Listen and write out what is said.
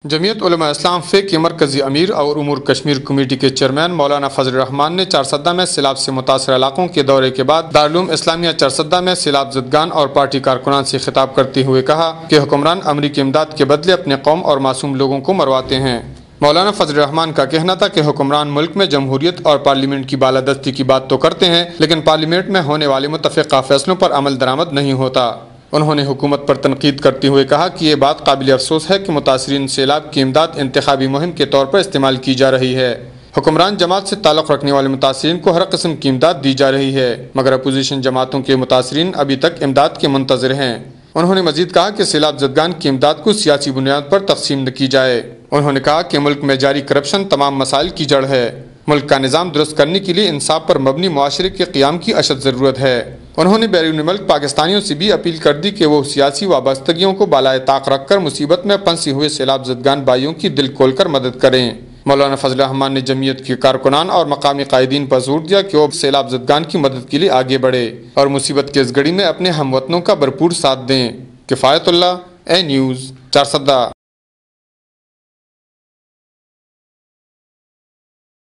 جمعیت علماء اسلام فے کے مرکزی امیر اور امور کشمیر کمیٹی کے چیئرمین مولانا فضل الرحمان نے چارسدہ میں سیلاب سے متاثرہ علاقوں کے دورے کے بعد دارالعلوم اسلامیہ چارسدہ میں سیلاب زدگان اور پارٹی کارکنان سے خطاب کرتے ہوئے کہا کہ حکمران امریکی امداد کے بدلے اپنے قوم اور معصوم لوگوں کو مرواتے ہیں۔ مولانا فضل الرحمان کا کہنا تھا کہ حکمران ملک میں جمہوریت اور پارلیمنٹ کی بالادستی کی بات تو کرتے ہیں، لیکن پارلیمنٹ میں ہونے والے متفقہ فیصلوں پر عمل درآمد نہیں ہوتا۔ انہوں نے حکومت پر تنقید کرتے ہوئے کہا کہ یہ بات قابل افسوس ہے کہ متاثرین سیلاب کی امداد انتخابی مہم کے طور پر استعمال کی جا رہی ہے۔ حکمران جماعت سے تعلق رکھنے والے متاثرین کو ہر قسم کی امداد دی جا رہی ہے، مگر اپوزیشن جماعتوں کے متاثرین ابھی تک امداد کے منتظر ہیں۔ انہوں نے مزید کہا کہ سیلاب زدگان کی امداد کو سیاسی بنیاد پر تقسیم نہ کی جائے۔ انہوں نے کہا کہ ملک میں جاری کرپشن تمام مسائل کی جڑ ہے۔ ملک کا نظام درست کرنے کے لیے انصاف پر مبنی معاشرے کے قیام کی اشد ضرورت ہے۔ انہوں نے بیرون ملک پاکستانیوں سے بھی اپیل کر دی کہ وہ سیاسی وابستگیوں کو بالائے طاق رکھ کر مصیبت میں پھنسے ہوئے سیلاب زدگان بھائیوں کی دل کھول کر مدد کریں۔ مولانا فضل الرحمان نے جمعیت کے کارکنان اور مقامی قائدین پر زور دیا کہ وہ سیلاب زدگان کی مدد کے لیے آگے بڑھے اور مصیبت کی اس گھڑی میں اپنے ہم وطنوں کا بھرپور ساتھ دیں۔ کفایت اللہ، اے نیوز، چارسدہ۔